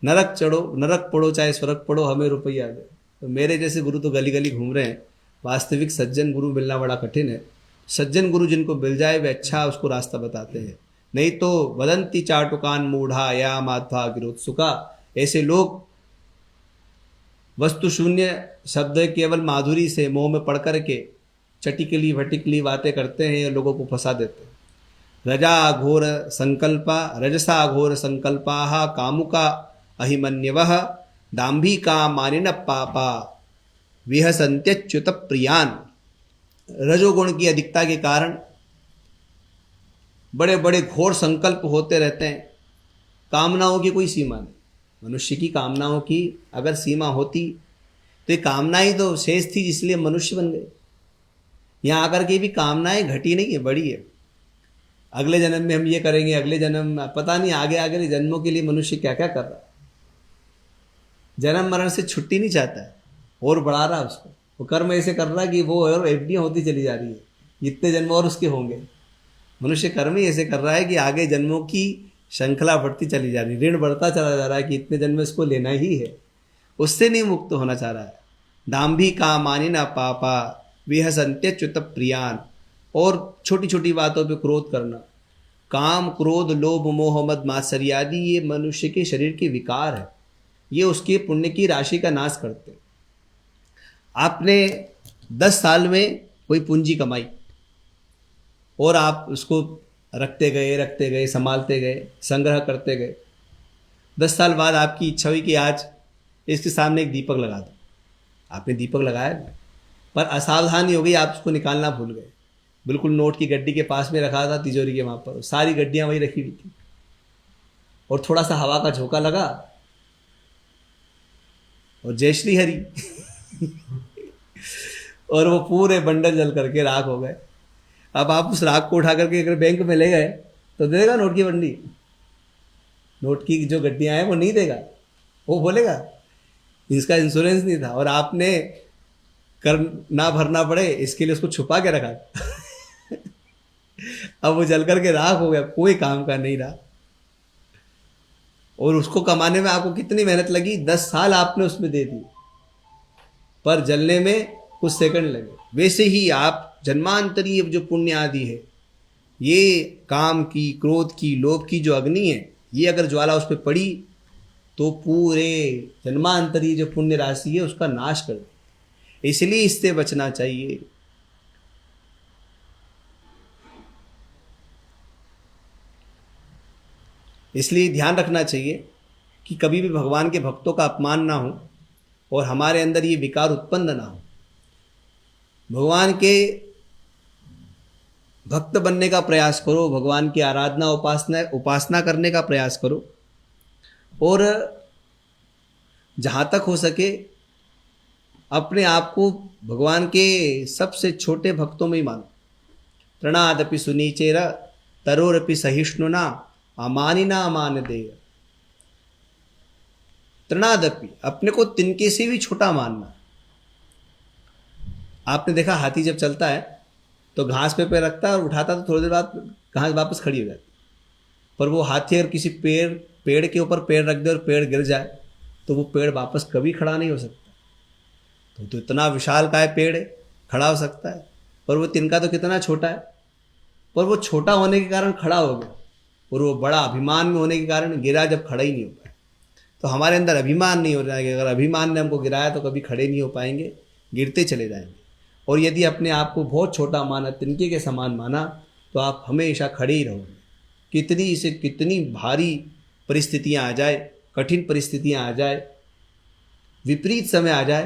नरक चढ़ो नरक पढ़ो चाहे स्वर्ग पढ़ो, हमें रुपया दे। तो मेरे जैसे गुरु तो गली गली घूम रहे हैं। वास्तविक सज्जन गुरु मिलना बड़ा कठिन है। सज्जन गुरु जिनको मिल जाए वे अच्छा उसको रास्ता बताते हैं। नहीं तो वदंती चाटुकान मूढ़ा या माध्वा गिरोत्सुका। ऐसे लोग वस्तु शून्य शब्द केवल माधुरी से मोह में पड़ कर के चटिकली भटिकली बातें करते हैं और लोगों को फंसा देते हैं। रजसा घोर संकल्पा कामुका अहिमन्यवः दाम्भिका मानिन पापा विहसन्त्यच्युत प्रियान। रजोगुण की अधिकता के कारण बड़े बड़े घोर संकल्प होते रहते हैं। कामनाओं की कोई सीमा नहीं। मनुष्य की कामनाओं की अगर सीमा होती तो ये कामना ही तो शेष थी जिसलिए मनुष्य बन गए। यहाँ आकर के भी कामनाएं घटी नहीं है, बढ़ी है। अगले जन्म में हम ये करेंगे, अगले जन्म पता नहीं आगे आगे जन्मों के लिए मनुष्य क्या क्या कर रहा है। जन्म मरण से छुट्टी नहीं चाहता है और बढ़ा रहा है उसको। वो कर्म ऐसे कर रहा है कि वो और एफडियां होती चली जा रही है, इतने जन्म और उसके होंगे। मनुष्य कर्म ही ऐसे कर रहा है कि आगे जन्मों की श्रृंखला बढ़ती चली जा रही है, ऋण बढ़ता चला जा रहा है कि इतने जन्म इसको लेना ही है, उससे नहीं मुक्त होना चाह रहा है। दाम्भी का मानी ना पापा विहसन्त्यच्युत प्रियान। और छोटी छोटी बातों पे क्रोध करना, काम क्रोध लोभ मोह मद मात्सर्य आदि, ये मनुष्य के शरीर के विकार है। ये उसके पुण्य की राशि का नाश करते हैं। आपने 10 साल में कोई पूंजी कमाई और आप उसको रखते गए संभालते गए, संग्रह करते गए। 10 साल बाद आपकी इच्छा हुई कि आज इसके सामने एक दीपक लगा दो। आपने दीपक लगाया पर असावधानी हो गई, आप उसको निकालना भूल गए। बिल्कुल नोट की गड्डी के पास में रखा था, तिजोरी के वहाँ पर सारी गड्डियाँ वहीं रखी हुई थी। और थोड़ा सा हवा का झोंका लगा और जय श्री हरि और वो पूरे बंडल जल करके राख हो गए। अब आप उस राख को उठा करके अगर बैंक में ले गए तो देगा नोट की बंडी? नोट की जो गड्डियां हैं वो नहीं देगा। वो बोलेगा इसका इंश्योरेंस नहीं था और आपने कर ना भरना पड़े इसके लिए उसको छुपा के रखा अब वो जल करके राख हो गया, कोई काम का नहीं रहा। और उसको कमाने में आपको कितनी मेहनत लगी, 10 साल आपने उसमें दे दी, पर जलने में कुछ सेकंड लगे। वैसे ही आप जन्मांतरीय जो पुण्य आदि है, ये काम की, क्रोध की, लोभ की जो अग्नि है, ये अगर ज्वाला उस पर पड़ी तो पूरे जन्मांतरीय जो पुण्य राशि है उसका नाश कर दे। इसलिए इससे बचना चाहिए। इसलिए ध्यान रखना चाहिए कि कभी भी भगवान के भक्तों का अपमान ना हो और हमारे अंदर ये विकार उत्पन्न ना हो। भगवान के भक्त बनने का प्रयास करो, भगवान की आराधना उपासना करने का प्रयास करो और जहाँ तक हो सके अपने आप को भगवान के सबसे छोटे भक्तों में ही मानो। तृणादपि सुनीचेर तरोरपि सहिष्णुना अमानिना अमान देय। तृणादपि, अपने को तिनके से भी छोटा मानना। आपने देखा हाथी जब चलता है तो घास पे पैर रखता है और उठाता तो थोड़ी देर बाद घास वापस खड़ी हो जाती। पर वो हाथी अगर किसी पेड़ के ऊपर पैर रख दे और पेड़ गिर जाए तो वो पेड़ वापस कभी खड़ा नहीं हो सकता। तो इतना विशाल का है पेड़, खड़ा हो सकता है, पर वो तिनका तो कितना छोटा है। पर वो छोटा होने के कारण खड़ा हो गया और वो बड़ा अभिमान में होने के कारण गिरा, जब खड़ा ही नहीं हो पाया। तो हमारे अंदर अभिमान नहीं हो जाएगा। अगर अभिमान ने हमको गिराया तो कभी खड़े नहीं हो पाएंगे, गिरते चले जाएंगे। और यदि अपने आप को बहुत छोटा माना, तिनके के समान माना, तो आप हमेशा खड़े ही रहोगे। कितनी भारी परिस्थितियां आ जाए, कठिन परिस्थितियां आ जाए, विपरीत समय आ जाए,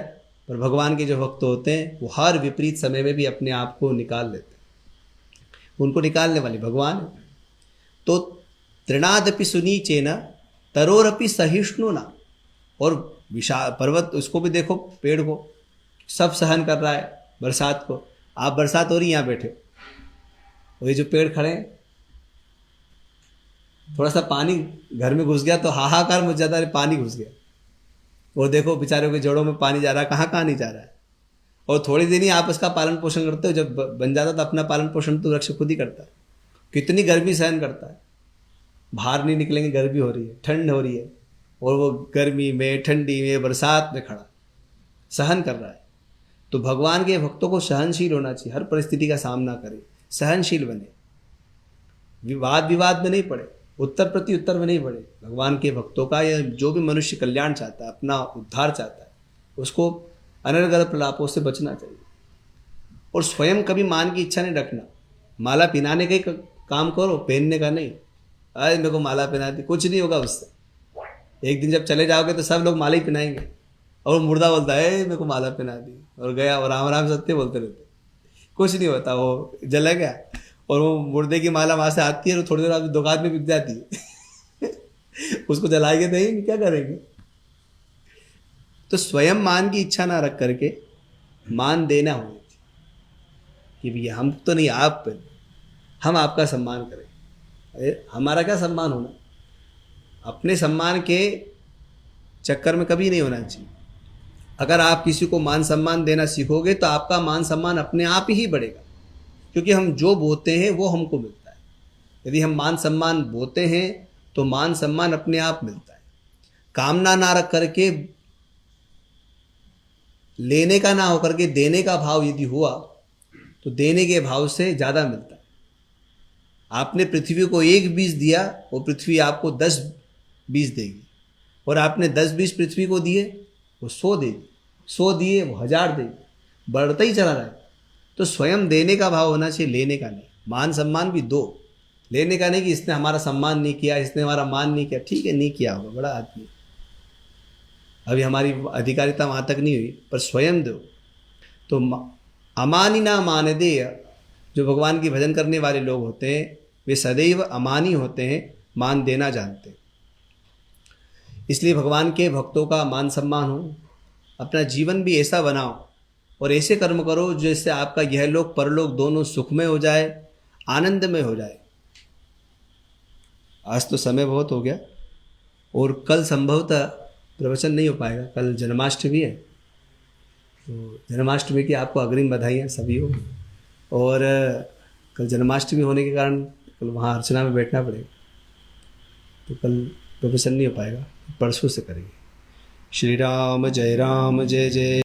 पर भगवान के जो भक्त होते हैं वो हर विपरीत समय में भी अपने आप को निकाल लेते हैं। उनको निकालने वाले भगवान है। तो तृणादपि सुनीचेन तरोरपि सहिष्णुना। और विशाल पर्वत, उसको भी देखो, पेड़ को सब सहन कर रहा है। बरसात को, आप बरसात हो रही यहाँ बैठे, और ये जो पेड़ खड़े हैं, थोड़ा सा पानी घर में घुस गया तो हाहाकार मच जाता है, पानी घुस गया। वो देखो बेचारों के जड़ों में पानी जा रहा है, कहाँ कहाँ नहीं जा रहा है। और थोड़ी दिन ही आप इसका पालन पोषण करते हो, जब बन जाता तो अपना पालन पोषण तो वृक्ष खुद ही करता है। कितनी गर्मी सहन करता है, बाहर नहीं निकलेंगे, गर्मी हो रही है, ठंड हो रही है, और वो गर्मी में, ठंडी में, बरसात में खड़ा सहन कर रहा है। तो भगवान के भक्तों को सहनशील होना चाहिए, हर परिस्थिति का सामना करे, सहनशील बने। विवाद विवाद में नहीं पड़े, उत्तर प्रति उत्तर में नहीं पड़े। भगवान के भक्तों का या जो भी मनुष्य कल्याण चाहता है, अपना उद्धार चाहता है, उसको अनर्गल प्रलापों से बचना चाहिए। और स्वयं कभी मान की इच्छा नहीं रखना। माला पहनाने का ही काम करो, पहनने का नहीं। अरे मेरे को माला पहना दी, कुछ नहीं होगा उससे। एक दिन जब चले जाओगे तो सब लोग माला ही पहनाएंगे, और मुर्दा बोलता है मेरे को माला पहना दी और गया, और राम राम सत्य बोलते रहते, कुछ नहीं होता। वो जला गया, और वो मुर्दे की माला वहाँ से आती है और थोड़ी देर बाद दुकान में बिक जाती है। उसको जलाएंगे नहीं, क्या करेंगे? तो स्वयं मान की इच्छा ना रख करके मान देना होनी चाहिए कि भैया हम तो नहीं, आप हम आपका सम्मान करें। अरे हमारा क्या सम्मान होना, अपने सम्मान के चक्कर में कभी नहीं होना चाहिए। अगर आप किसी को मान सम्मान देना सीखोगे तो आपका मान सम्मान अपने आप ही बढ़ेगा, क्योंकि हम जो बोते हैं वो हमको मिलता है। यदि हम मान सम्मान बोते हैं तो मान सम्मान अपने आप मिलता है। कामना ना रख करके, लेने का ना होकर के देने का भाव यदि हुआ तो देने के भाव से ज़्यादा मिलता है। आपने पृथ्वी को 1 बीज दिया, वो पृथ्वी आपको 10 बीज देगी, और आपने 10 बीज पृथ्वी को दिए, वो 100 देगी, 100 दिए वो 1000 देगी, बढ़ता ही चला रहा है। तो स्वयं देने का भाव होना चाहिए, लेने का नहीं। मान सम्मान भी दो, लेने का नहीं कि इसने हमारा सम्मान नहीं किया, इसने हमारा मान नहीं किया। ठीक है, नहीं किया होगा, बड़ा आदमी, अभी हमारी अधिकारिता वहाँ तक नहीं हुई, पर स्वयं दो। तो अमानी ना मान दे, जो भगवान की भजन करने वाले लोग होते हैं वे सदैव अमानी होते हैं, मान देना जानते हैं। इसलिए भगवान के भक्तों का मान सम्मान हो, अपना जीवन भी ऐसा बनाओ और ऐसे कर्म करो जिससे आपका यह लोक परलोक दोनों सुखमय हो जाए, आनंदमय हो जाए। आज तो समय बहुत हो गया, और कल संभवतः प्रवचन नहीं हो पाएगा, कल जन्माष्टमी है। तो जन्माष्टमी की आपको अग्रिम बधाइयाँ सभी को। और कल जन्माष्टमी होने के कारण कल वहाँ अर्चना में बैठना पड़ेगा, तो कल प्रवचन नहीं हो पाएगा, परसों से करेंगे। श्री राम जय जय।